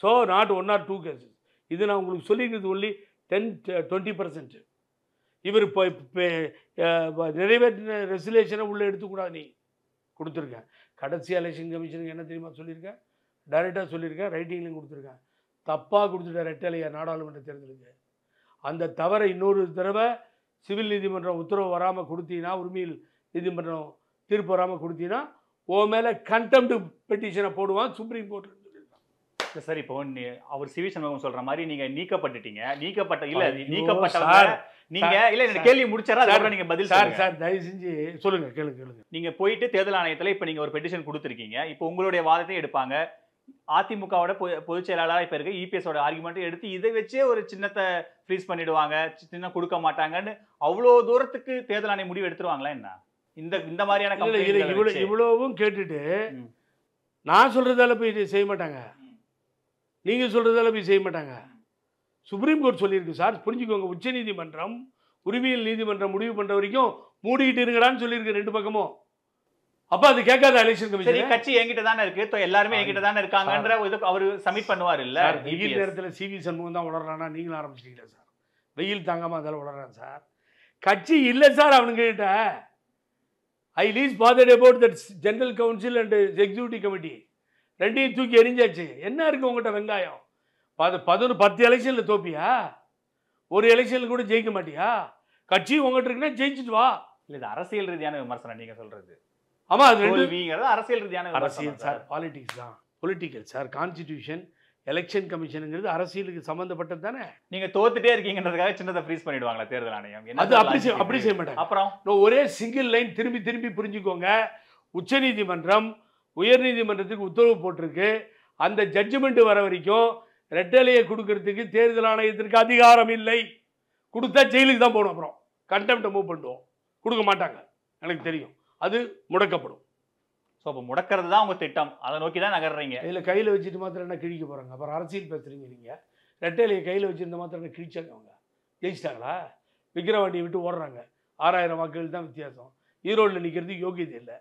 So not 1 or 2 cases. இது நான் உங்களுக்கு சொல்லிக்கிறது ஒன்லி 10-20%. இவர் இப்போ நிறைவேற்றின ரெசல்யூஷனை உள்ளே எடுத்துக்கூடாது, நீ கொடுத்துருக்கேன். கடைசி எலெக்ஷன் கமிஷனுக்கு என்ன தெரியுமா சொல்லியிருக்கேன்? டைரெக்டாக சொல்லியிருக்கேன், ரைட்டிங்லையும் கொடுத்துருக்கேன். தப்பாக கொடுத்துட்ட ரெட்டலையா நாடாளுமன்ற தேர்தலுக்கு. அந்த தவறை இன்னொரு தடவை சிவில் நீதிமன்றம் உத்தரவு வராமல் கொடுத்தீங்கன்னா, உரிமையில் நீதிமன்றம் தீர்ப்பு வராமல் கொடுத்தீங்கன்னா ஓ மேலே கண்டெம்ட் பெட்டிஷனை போடுவான் சுப்ரீம் கோர்ட். சார் இப்போ அவர் சிவி சண்முகம் சொல்ற மாதிரி நீங்க நீக்கப்பட்டுட்டீங்க. நீங்க இல்ல இந்த கேள்வி முடிச்சாரா அதுக்கு நீங்க பதில் சொல்லுங்க. சார் தயவு செஞ்சு சொல்லுங்க, கேளுங்க. நீங்க போயிட்டு தேர்தல் ஆணையத்துல இப்ப நீங்க ஒரு பெட்டிஷன் கொடுத்துருக்கீங்க. இப்போ உங்களுடைய வாதத்தை எடுப்பாங்க. அதிமுகவோட பொதுச் செயலாளர் இப்ப இருக்க இபிஎஸோட ஆர்குமெண்ட் எடுத்து இதை வச்சே ஒரு சின்னத்தை ஃப்ரீஸ் பண்ணிடுவாங்க, சின்ன கொடுக்க மாட்டாங்கன்னு அவ்வளவு தூரத்துக்கு தேர்தல் ஆணையம் முடிவு எடுத்துருவாங்களா என்ன? இந்த மாதிரியான இவ்வளவும் கேட்டுட்டு நான் சொல்றதால போய் செய்ய மாட்டாங்க, நீங்க சொல்றதால போய் செய்ய மாட்டாங்க. சுப்ரீம் கோர்ட் சொல்லியிருக்கு சார், புரிஞ்சுக்கோங்க. உச்ச நீதிமன்றம் உரிமையில் நீதிமன்றம் முடிவு பண்ற வரைக்கும் மூடிக்கிட்டு இருங்கடான்னு சொல்லியிருக்கு ரெண்டு பக்கமும். அப்ப அது கேட்காத எலெக்ஷன் கமிஷன். கட்சி என்கிட்ட தானே இருக்கு, எல்லாருமே என்கிட்ட தானே இருக்காங்கன்ற அவர் சப்மிட் பண்ணுவார் இல்ல. வெயில் நேரத்தில் சிவி சண்முகம் தான் உளறானா, நீங்களும் ஆரம்பிச்சிட்டீங்களா சார்? வெயில் தாங்காம அதெல்லாம் உளறான் சார். கட்சி இல்லை சார் அவனுங்கிட்ட. I least bothered about that general council and executive committee ரெண்டையும் தூக்கி எரிஞ்சாச்சு. என்ன இருக்கு உங்கள்கிட்ட வெங்காயம்? 10 எலெக்ஷனில் தோப்பியா? ஒரு எலெக்ஷனில் கூட ஜெயிக்க மாட்டியா? கட்சி உங்கள்கிட்ட இருக்குன்னா ஜெயிச்சுட்டு வா. இல்லை, இது அரசியல் ரீதியான விமர்சனம் நீங்க சொல்றது. ஆமா, அது அரசியல் ரீதியான அரசியல் சார், பாலிடிக்ஸ் தான், பொலிட்டிக்கல் சார். கான்ஸ்டிடியூஷன் எலெக்ஷன் கமிஷனுங்கிறது அரசியலுக்கு சம்பந்தப்பட்டது தானே. நீங்க தோத்துட்டே இருக்கீங்கன்றதுக்காக சின்னதை ஃப்ரீஸ் பண்ணிடுவாங்களா தேர்தல் ஆணையம்? அது அப்படி செய்ய மாட்டாங்க. அப்புறம் ஒரே சிங்கிள் லைன் திரும்பி புரிஞ்சுக்கோங்க. உச்ச நீதிமன்றம் உயர் நீதிமன்றத்துக்கு உத்தரவு போட்டிருக்கு. அந்த ஜட்ஜ்மெண்ட் வர வரைக்கும் ரெட்டலையை கொடுக்கறதுக்கு தேர்தல் ஆணையத்திற்கு அதிகாரம் இல்லை. கொடுத்தா ஜெயிலுக்கு தான் போகணும். அப்புறம் கண்டெம்ட் மூவ் பண்ணுவோம். கொடுக்க மாட்டாங்க, எனக்கு தெரியும். அது முடக்கப்படும். ஸோ அப்போ முடக்கிறது தான் உங்க திட்டம், அதை நோக்கி தான் நகர்றீங்க. இதில் கையில் வச்சுட்டு மாத்திரம் என்ன கிழிக்க போகிறாங்க? அப்புறம் அரசியல் பேசுகிறீங்க நீங்கள். ரெட்டையிலையை கையில் வச்சுருந்த மாத்திரம் என்ன கிழிச்சாங்க? அவங்க ஜெயிச்சிட்டாங்களா? விக்கிரவாண்டியை விட்டு ஓடுறாங்க. 6000 வாக்குகள் தான் வித்தியாசம். ஈரோடில் நிற்கிறதுக்கு யோகியதை இல்லை.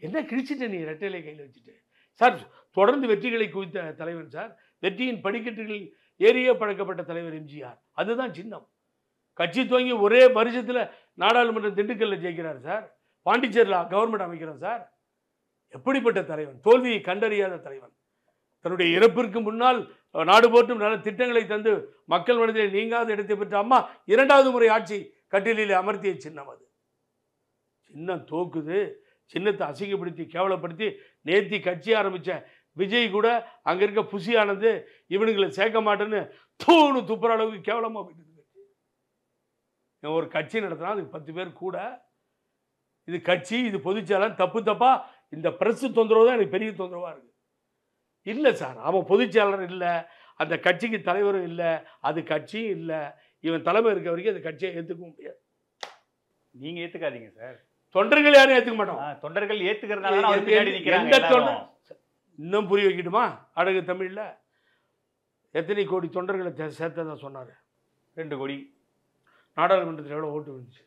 என்ன கிழிச்சிட்ட நீ ரெட்டையிலையை கையில் வச்சுட்டு? சார், தொடர்ந்து வெற்றிகளை குவித்த தலைவன் சார். வெற்றியின் படிக்கட்டுகளில் ஏறிய பழக்கப்பட்ட தலைவர் எம்ஜிஆர். அதுதான் சின்னம். கட்சி துவங்கி ஒரே வருஷத்தில் நாடாளுமன்ற திண்டுக்கல்ல ஜெயிக்கிறார் சார். பாண்டிச்சேரியில் கவர்மெண்ட் அமைக்கிறோம் சார். எப்படிப்பட்ட தலைவன்? தோல்வியை கண்டறியாத தலைவன். தன்னுடைய இறப்பிற்கு முன்னால் நாடு போற்றும் நல்ல திட்டங்களை தந்து மக்கள் மனதில் நீங்காத இடத்தை பெற்ற அம்மா 2வது முறை ஆட்சி கட்டிலில் அமர்த்திய சின்னம் அது. சின்னம் தோக்குது. சின்னத்தை அசிங்கப்படுத்தி கேவலப்படுத்தி நேர்த்தி கட்சி ஆரம்பித்த விஜய் கூட அங்கே இருக்க புசி ஆனந்து இவனுங்களை சேர்க்க மாட்டேன்னு தூணு துப்புற அளவுக்கு கேவலமாக போயிட்டு. ஒரு கட்சி நடத்தினா அதுக்கு 10 பேர் கூட. இது கட்சி, இது பொதுச்செயலாளர். தப்பா இந்த பிரஸ் தொந்தரவு தான் எனக்கு பெரிய தொந்தரவாக இருக்குது. இல்லை சார், அவன் பொதுச்செயலாளர் இல்லை, அந்த கட்சிக்கு தலைவரும் இல்லை, அது கட்சியும் இல்லை. இவன் தலைமை இருக்க வரைக்கும் அந்த கட்சியை ஏற்றுக்க முடியாது. நீங்கள் ஏற்றுக்காதீங்க சார். தொண்டர்கள் யாரும் ஏற்றுக்க மாட்டோம். தொண்டர்கள் ஏற்றுக்கிறதுனால இன்னும் புரிய வைக்கட்டுமா? அழகு தமிழில் எத்தனை கோடி தொண்டர்களை சேர்த்ததா சொன்னார்? 2 கோடி. நாடாளுமன்றத்தில் எவ்வளோ ஓட்டு வந்துச்சு?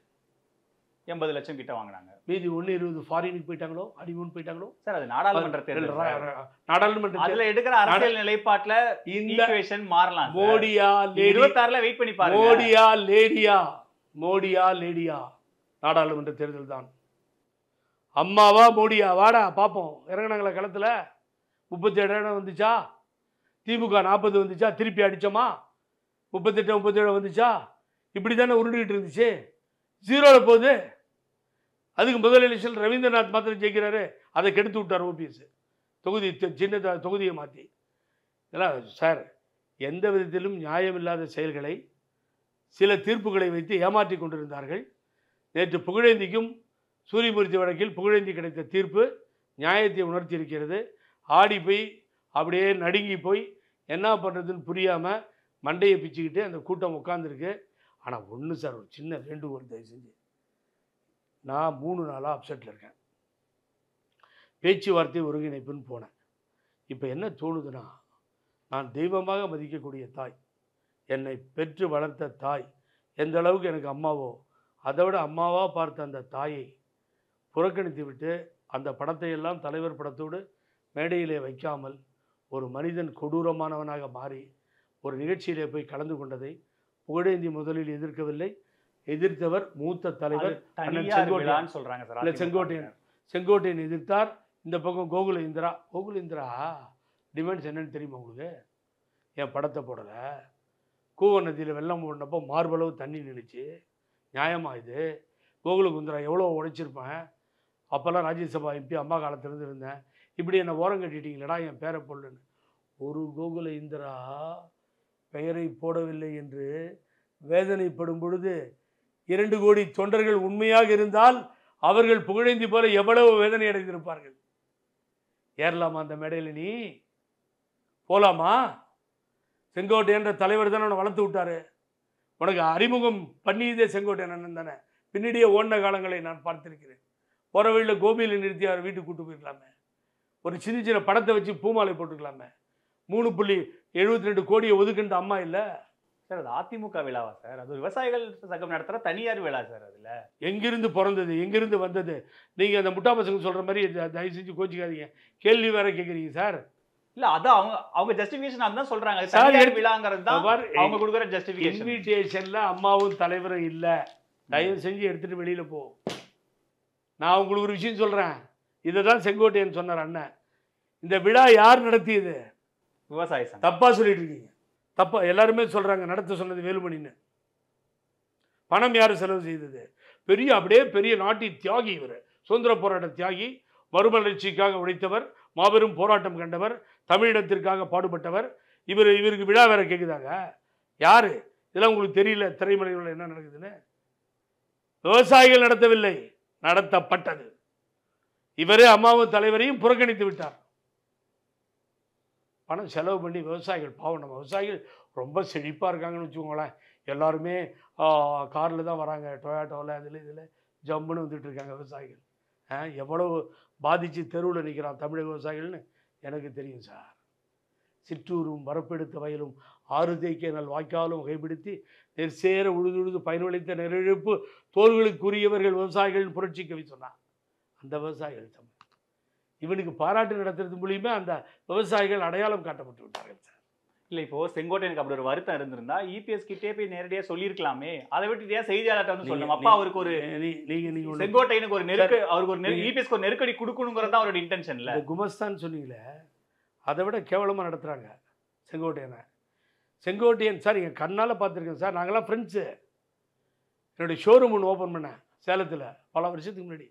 80 லட்சம் கிட்ட வாங்கினாங்க. மீதி 120 ஃபாரினுக்கு போயிட்டாங்களோ, அடிமூன் போயிட்டாங்களோ சார்? அது நாடாளுமன்ற தேர்தல். நாடாளுமன்ற அதுல எடுக்கிற அரசியல் நிலைப்பாட்டுல இந்த ஈக்குவேஷன் மாறலாம். மோடியா 26ல வெயிட் பண்ணி பாருங்க. மோடியா லேடியா நாடாளுமன்ற தேர்தல் தான். அம்மாவா மோடியா? வாடா பாப்போம். இறங்கினாங்களா களத்துல? 37 இடம் வந்துச்சா? திமுக 40 வந்துச்சா? திருப்பி அடிச்சோமா? 38 37 வந்துச்சா? இப்படி தானே உருண்டுகிட்டு இருந்துச்சு. 0ல் போகுது. அதுக்கு முதல் எலெக்ஷன் ரவீந்திரநாத் மாத்திரம் ஜெயிக்கிறாரு. அதை கெடுத்து விட்டார் ஓபிஎஸ். சின்ன தொகுதியை மாற்றி. இதெல்லாம் சார், எந்த விதத்திலும் நியாயமில்லாத செயல்களை, சில தீர்ப்புகளை வைத்து ஏமாற்றி கொண்டிருந்தார்கள். நேற்று புகழேந்திக்கும் சூரியமூர்த்தி வழக்கில் புகழேந்தி கிடைத்த தீர்ப்பு நியாயத்தை உணர்த்தி இருக்கிறது. ஆடி போய் அப்படியே நடுங்கி போய் என்ன பண்ணுறதுன்னு புரியாமல் மண்டையை பிச்சுக்கிட்டு அந்த கூட்டம் உட்காந்துருக்கு. ஆனால் ஒன்று சார், ஒரு சின்ன வேண்டுகோள் தயவு செஞ்சு. நான் 3 நாளாக அப்செட்டில் இருக்கேன். பேச்சுவார்த்தை ஒருங்கிணைப்புன்னு போனேன். இப்போ என்ன தோணுதுன்னா, நான் தெய்வமாக மதிக்கக்கூடிய தாய், என்னை பெற்று வளர்த்த தாய், எந்த அளவுக்கு எனக்கு அம்மாவோ அதை விட அம்மாவாக பார்த்த அந்த தாயை புறக்கணித்து விட்டு அந்த படத்தை எல்லாம் தலைவர் படத்தோடு மேடையிலே வைக்காமல் ஒரு மனிதன் கொடூரமானவனாக மாறி ஒரு நிகழ்ச்சியிலே போய் கலந்து கொண்டதை புகழேந்தி முதலில் எதிர்க்கவில்லை. எதிர்த்தவர் மூத்த தலைவர் செங்கோட்டையன் எதிர்த்தார். இந்த பக்கம் கோகுல இந்திரா டிமாண்ட்ஸ் என்னன்னு தெரியுமா உங்களுக்கு? என் படத்தை போடலை, கூவ நதியில் வெள்ளம் போனப்போ மார்பளவு தண்ணி நின்றுச்சு, நியாயமா இது? கோகுல இந்திரா எவ்வளோ உழைச்சிருப்பேன், அப்போல்லாம் ராஜ்யசபா எம்பி அம்மா காலத்துலேருந்து இருந்தேன், இப்படி என்னை ஓரம் கட்டிட்டீங்களடா என் பேரை பொருள்னு. ஒரு கோகுல இந்திரா பெயரை போடவில்லை என்று வேதனைப்படும் பொழுது 2 கோடி தொண்டர்கள் உண்மையாக இருந்தால் அவர்கள் புகழேந்தி போல எவ்வளவு வேதனை அடைந்திருப்பார்கள். ஏறலாமா அந்த மேடையில்? நீ போலாமா? செங்கோட்டையன்ற தலைவர் தானே உன்னை வளர்த்து விட்டாரு. உனக்கு அறிமுகம் பண்ணியதே செங்கோட்டையன் அண்ணன் தானே. பின்னாடியே ஓடின காலங்களை நான் பார்த்திருக்கிறேன். போகிற வழியில் கோபியில் நிறுத்தி அவர் வீட்டுக்கு கூட்டு போயிருக்கலாமே, ஒரு சின்ன சின்ன படத்தை வச்சு பூமாலை போட்டுக்கலாமே. 3.72 கோடியை ஒதுக்குன்ற அம்மா இல்லை சார். அது அதிமுக விழாவா சார்? அது விவசாயிகள் சங்கம் நடத்துகிற தனியார் விழா சார். அதில் எங்கிருந்து பிறந்தது, எங்கிருந்து வந்தது? நீங்கள் அந்த முட்டா பசங்க சொல்கிற மாதிரி தயவு செஞ்சு கோச்சிக்காதீங்க. கேள்வி வேற கேட்குறீங்க சார். இல்ல அதான் அவங்க ஜஸ்டிஃபிகேஷன் அதான் சொல்றாங்க. தனியார் விழாங்கிறது தான் அவங்க கொடுக்குற ஜஸ்டிஃபிகேஷன். இன்விடேஷன்ல அம்மாவும் தலைவரும் இல்ல, தயவு செஞ்சு எடுத்துட்டு வெளியில போ. நான் உங்களுக்கு ஒரு விஷயம் சொல்றேன், இதை தான் செங்கோட்டையன் சொன்னார் அண்ணன். இந்த விழா யார் நடத்தியது? விவசாய சங்கம். தப்பா சொல்லிட்டு இருக்கீங்க. தப்பா எல்லாருமே சொல்றாங்க நடத்த சொன்னது வேலுமணின்னு. பணம் யாரு செலவு செய்தது? அப்படியே பெரிய நாட்டின் தியாகி இவர், சுதந்திர போராட்ட தியாகி, மறுமலர்ச்சிக்காக உழைத்தவர், மாபெரும் போராட்டம் கண்டவர், தமிழினத்திற்காக பாடுபட்டவர். இவருக்கு விழா வேற கேட்குதாங்க? யாரு? இதெல்லாம் உங்களுக்கு தெரியல திரைமலைகளில் என்ன நடக்குதுன்னு? விவசாயிகள் நடத்தவில்லை, நடத்தப்பட்டது. இவரே அம்மாவும் தலைவரையும் புறக்கணித்து விட்டார். பணம் செலவு பண்ணி விவசாயிகள் பாவம். நம்ம விவசாயிகள் ரொம்ப செழிப்பாக இருக்காங்கன்னு வச்சுக்கோங்களேன். எல்லாருமே காரில் தான் வராங்க, டொயாட்டோவில் இதில் ஜம்முன்னு வந்துட்டு இருக்காங்க விவசாயிகள். எவ்வளவு பாதித்து தெருவில் நிற்கிறான் தமிழக விவசாயிகள்னு எனக்கு தெரியும் சார். சிற்றூரும் வரப்பெடுத்த வயலும் 6 தேய்க்க நல் வாய்க்காலும் கைப்பிடித்து நெற்சேர உழுதுழுது பயனளித்த நெருழிப்பு தோள்களுக்குரியவர்கள் விவசாயிகள் புரட்சி கவி சொன்னான். அந்த விவசாயிகள் இவனுக்கு பாராட்டு நடத்துறது மூலியமா அந்த விவசாயிகள் அடையாளம் காட்டப்பட்டு விட்டார்கள் சார். இல்லை, இப்போ செங்கோட்டையனுக்கு அப்படி ஒரு வருத்தம் இருந்திருந்தா இபிஎஸ் கிட்டே போய் நேரடியாக சொல்லியிருக்கலாமே. அதை விட்டு ஏன் செய்தியாளர்கிட்ட வந்து சொல்லணும்? அப்பா அவருக்கு ஒரு செங்கோட்டையனுக்கு ஒரு அவருக்கு ஒரு இபிஎஸ்க்கு ஒரு நெருக்கடி கொடுக்கணுங்கிறது தான் அவரோட இன்டென்ஷன். இல்லை, குமஸ்தான் சொன்னீங்களே, அதை விட கேவலமாக நடத்துகிறாங்க செங்கோட்டையனை. செங்கோட்டையன் சார் எங்கள் கண்ணால் பார்த்துருக்கேன் சார். நாங்களாம் ஃப்ரெண்ட்ஸு. என்னுடைய ஷோரூம் ஒன்று ஓப்பன் பண்ணேன் சேலத்தில் பல வருஷத்துக்கு முன்னாடி.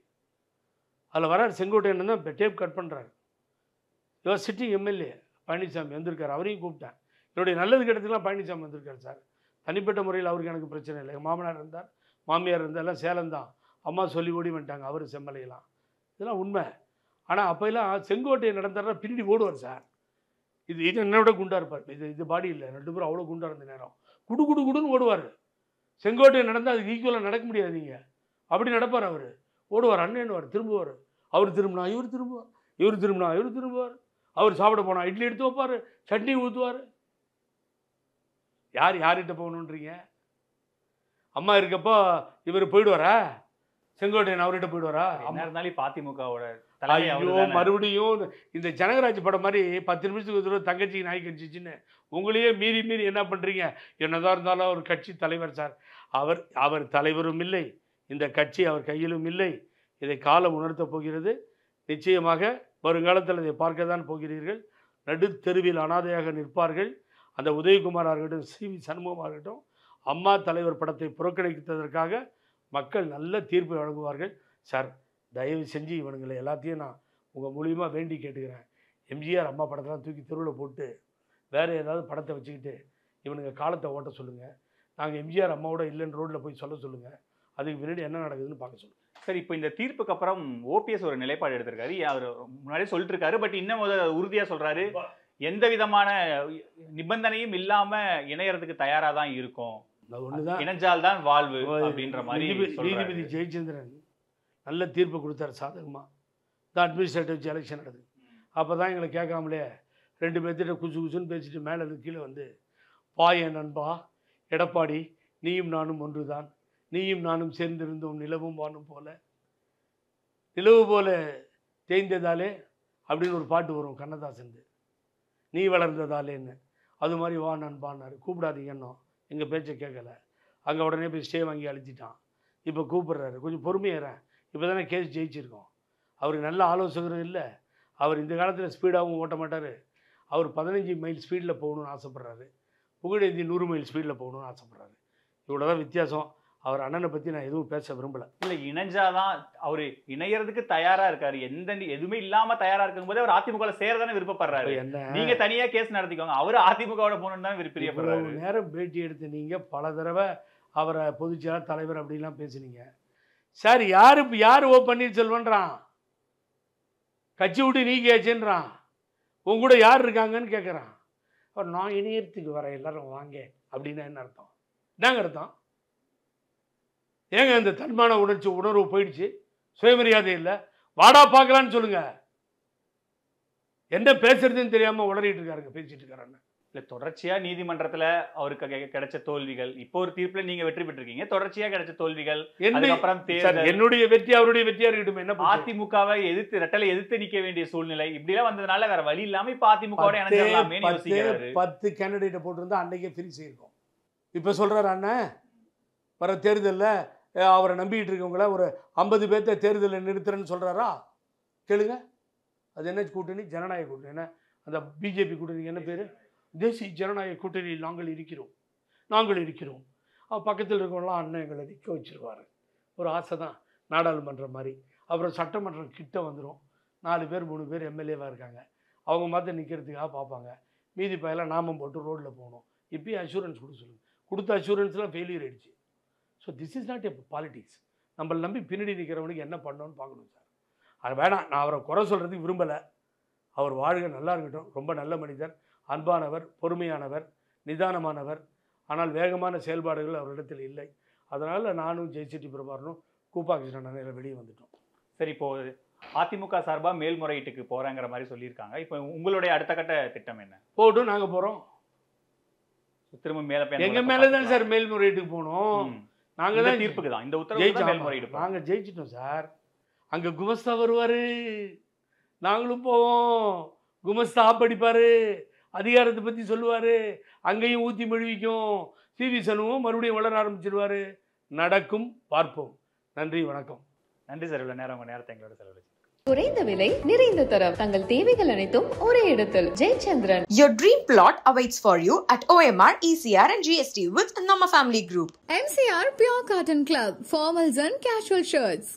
அதில் வரார் செங்கோட்டையன் தான் டேப் கட் பண்ணுறாரு. யுவர் சிட்டிங் எம்எல்ஏ பழனிசாமி வந்திருக்கார், அவரையும் கூப்பிட்டேன். என்னுடைய நல்லது கிட்டத்துக்குலாம் பழனிசாமி வந்திருக்காரு சார். தனிப்பட்ட முறையில் அவருக்கு எனக்கு பிரச்சனை இல்லை. எங்கள் மாமனார் இருந்தார், மாமியார் இருந்தார், எல்லாம் சேலம்தான். அம்மா சொல்லி ஓடி வந்துட்டாங்க, அவர் செம்மலையெல்லாம். இதெல்லாம் உண்மை. ஆனால் அப்போல்லாம் செங்கோட்டையை நடந்தாருன்னா பின்னாடி ஓடுவார் சார். இது என்னோட குண்டாக இருப்பார். இது பாடி இல்லை, 2 பேரும் அவ்வளோ குண்டாக இருந்த நேரம் குடு குடு குடுன்னு ஓடுவார். செங்கோட்டையை நடந்தால் அதுக்கு ஈக்குவலாக நடக்க முடியாது. நீங்கள் அப்படி நடப்பார். அவர் ஓடுவார், அண்ணன்வார், திரும்புவார். அவர் திரும்பினா இவர் திரும்புவார், இவர் திரும்பினா இவர் திரும்புவார். அவர் சாப்பிட போனால் இட்லி எடுத்து வைப்பார், சட்னி ஊற்றுவார். யார்கிட்ட போகணுன்றீங்க? அம்மா இருக்கப்போ இவர் போயிடுவாரா? செங்கோட்டையன் அவர்கிட்ட போயிடுவாரா? என்ன இருந்தாலும் அதிமுகவோட மறுபடியும் இந்த ஜனகராஜ் படம் மாதிரி 10 நிமிஷத்துக்கு ஒரு தடவை தங்கச்சிக்கு நாய் கட்சிச்சுன்னு உங்களையே மீறி என்ன பண்ணுறீங்க? என்னதான் இருந்தாலும் அவர் கட்சி தலைவர் சார். அவர் தலைவரும் இல்லை, இந்த கட்சி அவர் கையிலும் இல்லை. இதை காலம் உணர்த்தப் போகிறது. நிச்சயமாக வருங்காலத்தில் இதை பார்க்க தான் போகிறீர்கள். நடுத்தெருவில் அனாதையாக நிற்பார்கள். அந்த உதயகுமாராக இருக்கட்டும், சிவி சண்முகமாக இருக்கட்டும், அம்மா தலைவர் படத்தை புறக்கணித்ததற்காக மக்கள் நல்ல தீர்ப்பு வழங்குவார்கள் சார். தயவு செஞ்சு இவனுங்களை எல்லாத்தையும் நான் உங்கள் மூலியமாக வேண்டி கேட்டுக்கிறேன். எம்ஜிஆர் அம்மா படத்தெல்லாம் தூக்கி தெருவில் போட்டு வேறு ஏதாவது படத்தை வச்சுக்கிட்டு இவனுங்க காலத்தை ஓட்ட சொல்லுங்கள். நாங்கள் எம்ஜிஆர் அம்மாவோட இல்லைன்னு ரோட்டில் போய் சொல்லுங்கள். அதுக்கு பின்னாடி என்ன நடக்குதுன்னு பார்க்க சொல்லுங்கள். சார், இப்போ இந்த தீர்ப்புக்கு அப்புறம் ஓபிஎஸ் ஒரு நிலைப்பாடு எடுத்திருக்காரு. அவர் முன்னாடியே சொல்லிட்டு இருக்காரு, பட் இன்னும் உறுதியாக சொல்கிறாரு, எந்த விதமான நிபந்தனையும் இல்லாமல் இணையறதுக்கு தயாராக தான் இருக்கும், இணைஞ்சால் தான் வாழ்வு அப்படின்ற மாதிரி. நீதிபதி ஜெயச்சந்திரன் நல்ல தீர்ப்பு கொடுத்தாரு சாதகமாக. தான் அட்மினிஸ்ட்ரேட்டிவ் எலெக்ஷன் நடக்குது. அப்போ தான் எங்களை கேட்காமலே 2 பேர்த்திட்ட குசுன்னு பேசிட்டு மேலே கீழே வந்து, பாய நண்பா எடப்பாடி, நீயும் நானும் ஒன்று தான், நீயும் நானும் சேர்ந்திருந்தோம் நிலவும் வானும் போல, நிலவு போல தேய்ந்ததாலே அப்படின்னு ஒரு பாட்டு வரும் கண்ணதாசன், நீ வளர்ந்ததாலேன்னு. அது மாதிரி வா நண்பான்னாரு. கூப்பிடாதீங்கன்னோ, எங்கள் பேச்சை கேட்கலை. அங்கே உடனே போய் ஸ்டே வாங்கி அழிச்சிட்டான். இப்போ கூப்பிட்றாரு, கொஞ்சம் பொறுமையாகிறேன், இப்போ தானே கேஸ் ஜெயிச்சிருக்கோம். அவருக்கு நல்ல ஆலோசகரும் இல்லை, அவர் இந்த காலத்தில் ஸ்பீடாகவும் ஓட்ட மாட்டார். அவர் 15 மைல் ஸ்பீடில் போகணும்னு ஆசைப்பட்றாரு. புகழேந்தி 100 மைல் ஸ்பீடில் போகணும்னு ஆசைப்பட்றாரு. இவ்வளோ தான் வித்தியாசம். அவர் அண்ணனை பற்றி நான் எதுவும் பேச விரும்பலை. இல்லை, இணைஞ்சாதான் அவர் இணையறதுக்கு தயாராக இருக்காரு. எதுவுமே இல்லாமல் தயாராக இருக்கும்போது அவர் அதிமுகவில் சேரதானே விருப்பப்படுறாரு. என்ன நீங்கள் தனியாக கேஸ் நடத்திக்கோங்க, அவர் அதிமுகவோட போகணுன்னு தான் விருப்பப்படுறாரு. நேரம் பேட்டி எடுத்து நீங்கள் பல தடவை அவரை பொதுச்செயலாளர் தலைவர் அப்படின்லாம் பேசுனீங்க சார். யார் ஓ பன்னீர்செல்வன்றான், கட்சி விட்டு நீக்கியாச்சுன்றான், உங்க கூட யார் இருக்காங்கன்னு கேட்குறான். அவர் நான் இணையத்துக்கு வரேன் எல்லாரும் வாங்க அப்படின்னா என்ன அர்த்தம்? என்னங்க அர்த்தம்? ஏங்க இந்த தன்மான உணர்வு போயிடுச்சு, சுயமரியாதை இல்லை, வாடா பார்க்கலான்னு சொல்லுங்க. என்ன பேசுறதுன்னு தெரியாம உளறிட்டு இருக்காருங்க, பேசிட்டு இருக்காரு. இல்லை, தொடர்ச்சியா நீதிமன்றத்துல அவருக்கு கிடைச்ச தோல்விகள், இப்போ ஒரு தீர்ப்புல நீங்க வெற்றி பெற்றிருக்கீங்க, தொடர்ச்சியா கிடைச்ச தோல்விகள், என்னுடைய வெற்றி அவருடைய வெற்றியா இருக்கட்டும். என்ன அதிமுகவை ரெட்டலை எதிர்த்து நிக்க வேண்டிய சூழ்நிலை இப்படிலாம் வந்ததுனால வேற வழி இல்லாம இப்ப அதிமுகவோட இணைஞ்சிடலாமே யோசிக்கிறாரு. 10 கேண்டிடேட்டை போட்டிருந்தா அன்னைக்கே ஃப்ரீ செய்யிருக்கோம். இப்ப சொல்றாரு அண்ணன் வர தேர்தலில் அவரை நம்பிக்கிட்டு இருக்கவங்கள ஒரு 50 பேர்த்த தேர்தலில் நிறுத்துறேன்னு சொல்றாரா? கேளுங்க. அது என்ன கூட்டணி? ஜனநாயக கூட்டணி. என்ன அந்த பிஜேபி கூட்டணி என்ன பேரு? தேசிய ஜனநாயக கூட்டணியில் நாங்கள் இருக்கிறோம். பக்கத்தில் இருக்கவங்களாம் அண்ணன் எங்களை நிற்க வச்சிருவாரு. ஒரு ஆசை தான், நாடாளுமன்றம் மாதிரி. அப்புறம் சட்டமன்றம் கிட்ட வந்துடும். 4 பேர் 3 பேர் எம்எல்ஏவாக இருக்காங்க, அவங்க மாற்ற நிற்கிறதுக்காக பார்ப்பாங்க. மீதி பையெல்லாம் நாமம் போட்டு ரோட்டில் போகணும். இப்போயும் அஷூரன்ஸ் கொடுக்க சொல்லுங்கள். கொடுத்த அஷூரன்ஸ்லாம் ஃபெயிலியர் ஆகிடுச்சு. So this is not a politics. நம்மளை நம்பி பின்னாடி நிற்கிறவனுக்கு என்ன பண்ணணும்னு பார்க்கணும் சார். அது வேணாம், நான் அவரை குறை சொல்கிறதுக்கு விரும்பலை. அவர் வாழ்க, நல்லா இருக்கட்டும். ரொம்ப நல்ல மனிதர், அன்பானவர், பொறுமையானவர், நிதானமானவர். ஆனால் வேகமான செயல்பாடுகள் அவரிடத்தில் இல்லை. அதனால் நானும் ஜெய்சிட்டி பிரபாகரனும் கூப்பா கிருஷ்ணன் வெளியே வந்துட்டோம். சரி, இப்போ அதிமுக சார்பாக மேல்முறையீட்டுக்கு போகிறேங்கிற மாதிரி சொல்லியிருக்காங்க. இப்போ உங்களுடைய அடுத்த கட்ட திட்டம் என்ன? போட்டும் நாங்கள் போகிறோம். திரும்ப மேலே எங்கள் மேலே தான் சார் மேல்முறையீட்டுக்கு போகணும். நாங்கள் தான் தீர்ப்புக்கு தான் இந்த உத்தரவு மேல்முறையீடு. நாங்கள் ஜெயிச்சிட்டோம் சார். அங்கே குமஸ்தா வருவார், நாங்களும் போவோம். குமஸ்தா படிப்பார், அதிகாரத்தை பற்றி சொல்லுவார், அங்கேயும் ஊற்றி மொழிவிக்கும். சிவி சண்முகம் மறுபடியும் வளர ஆரம்பிச்சிருவார். நடக்கும், பார்ப்போம். நன்றி, வணக்கம். நன்றி சார், இவ்வளோ நேரம் உங்கள் நேரத்தை எங்களோட செலவழிச்சு. குறைந்த விலை, நிறைந்த தரம், தங்கள் தேவைகள் அனைத்தும் ஒரே இடத்தில். Jayachandran. Your dream plot awaits for you at OMR, ECR and GST with Nama Family Group. MCR Pure Cotton Club, formals and casual shirts.